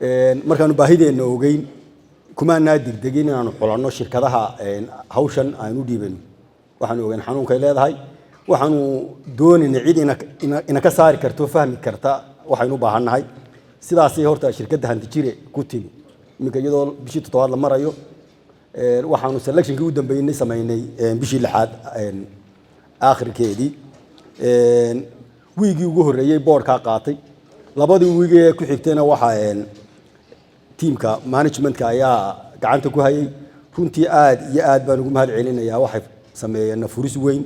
markaanu baahideena ogeyn kuma degdegin inaanu xulanno shirkadaha hawshan aanu dhiibano waxaanu ogeyn xanuunkay leedahay waxaanu doonaynaa cid ina ka saari karto fahmi karta waxaynu u baahannahay sidaasay horta shirkadda Handijire ku timi iminka iyadoo bishii 7 la marayo waxaanu selectionkii u dambeeyay sameynay bishii 6 aakhirkeedii wiigii ugu horeeyay boardka qaatay labadii wiigii ku xigtayna waxa teamka managementka ayaa gacanta ku hayay runtii aad iyo aad baan ugu mahad celinayaa waxay sameeyeen furis weyn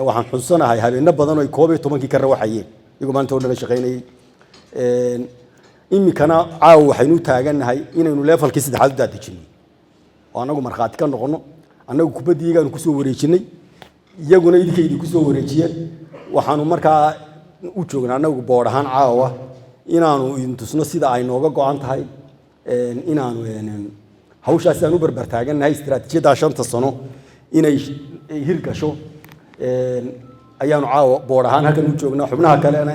waxaan xusuusanahay habeena badan oo 12 ka rawaxayeen iyagoo maanta oo dhan shaqeynayay imikana caaw waxaynu taaganahay inaynu levelkii 3 u daadejino oo anagu marxaati ka noqono anagu kubadiigaanu ku soo wareejinay iyaguna idinkeedii ku soo wareejiyeen waxaanu markaa u joognaa anagu board ahaan caawa inaanu idin tusno sida ay nooga go'an tahay inaanu hawshaas aanu barbar taaganahay istiraatiijiyada 5 sano inay hirgasho ayaanu caawa board ahaan halkan u joognaa xubnaha kalena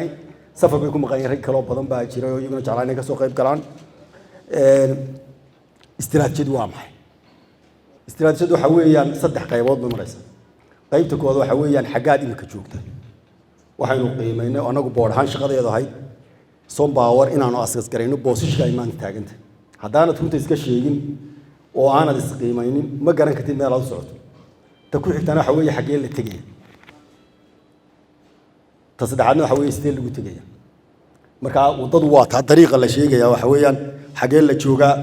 safar bay ku maqan yahay kala badan baa jira oo iyaguna jeclaan ka soo qayb galaan istiraatiijiyadu waa maxay istiraatiijiyadu waxa weeyaan 3 qaybood bay maraysaa qaybta koowaad waxa weeyaan xagaad imika joogta waxaynu qiimeynay anagu board ahaan shaqadeedu ahayd Sompower inaanu asas gareyno boosishka ay maanta taaganta haddaanad runta iska sheegin oo aanad isqiimeynin ma garan kartid meel aad u socoto ta ku xigtana waxa weeye xagee la tagay ta saddexaadna waxa weeye sidee lagu tagay marka wadadu waa ta dariiqa la sheegaya waxa weeyaan xagee la joogaa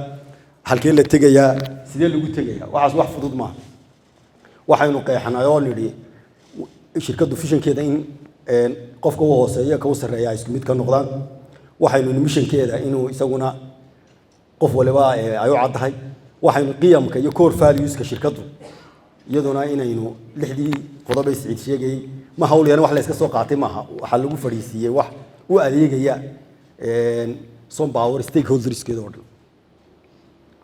halkee la tagayaa sidee lagu tagayaa waxaas wax fudud ma waxaynu qeexnay oo nidhi shirkadu fishankeeda in qofka uu hooseeyo ka sareeyaa isku mid ka noqdaan waxaynu mishankeeda inuu isaguna qof waliba ay u cadahay waxaynu qiyamka iyo core values-ka shirkadu iyaduna inaynu 6 qodob ay siciid sheegay ma hawliyana wax la iska soo qaatay maaha waxa lagu fariisiyay wax u adeegaya Sompower stakeholders-keeda oo dhan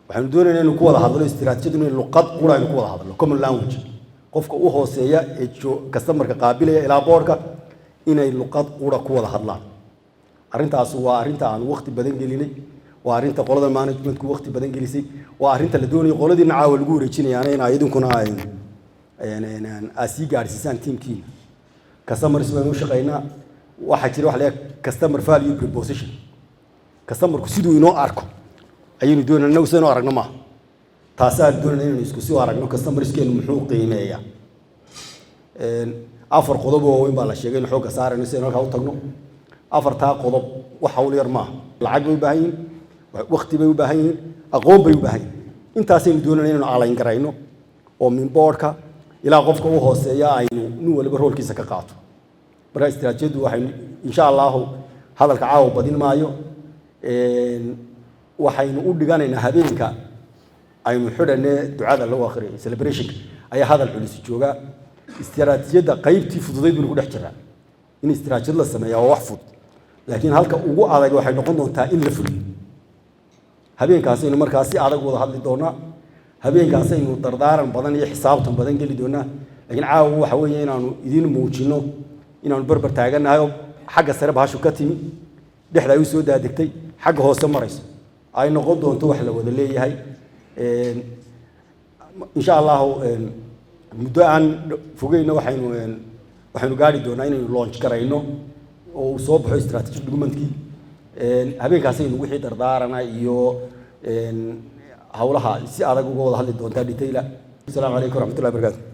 waxaanu doonaynaa inuu ku wada hadlo istiraatiijiyadu in luqad qura inuu ku wada hadlo common language qofka u hooseeya ee customer-ka qaabilaya ilaa boardka inay luqad qura ku wada hadlaan arintaas waa arinta aan waqti badan gelinay waa arinta qolada managementku waqti badan gelisay waa arinta la doonayo qoladiina caawa lagu wareejinayaana in idinkuna asi gaarsiisaan teamkiina customers baynu u shaqeynaa waxa jira wax la customer value proposition customerku siduu inoo arko ayaynu doonaynaa inagu sidoo aragno ma taasaan doonaynaa inaynu isku soo aragno customerskeenu muxuu qiimeeyaa afar qodob oo weyn baa la sheegay in xoogga saarayno si halka u tagno afarta qodob wax hawl yar ma lacag bay u baahan yihiin waqti bay u baahan yihiin aqoon bay u baahan yihiin intaasaynu doonaynaa inaynu alayn garayno oo min boardka ilaa qofka u hooseeya aynu nin waliba roolkiisa ka qaato marka istiraatiijiyadu waxaynu insha Allah hadalka caawa badin maayo waxaynu u dhiganaynaa habeenka aynu xidhanay ducada lagu akhriyo celebration ayaa hadal culus jooga istiraatiijiyada qaybtii fududeyd buu ku dhex jiraa in istiraatiijiyad la sameeyo waa wax fudud laakiin halka ugu adag waxay noqon doontaa in la fuliyo habeenkaas aynu markaas si adag wada hadli doonaa habeenkaas aynu dardaaran badan iyo xisaabtan badan geli doonaa laakiin caawa waxa weeye inaanu idin muujino inaanu barbar taaganahay xagga sare baashu ka timi dhexda ay soo daadegtay xagga hoose marayso ay noqon doonto wax la wada leeyahay insha Allah muddo aan fogeyna waxaynu gaari doonaa inaynu launch garayno oo soo baxo strategic document-kii habeenkaas aynu wixii dardaarana iyo hawlaha si adag uga wada hadli doontaa detail. Assalaamu alaykum warahmatullahi wabarakatuh.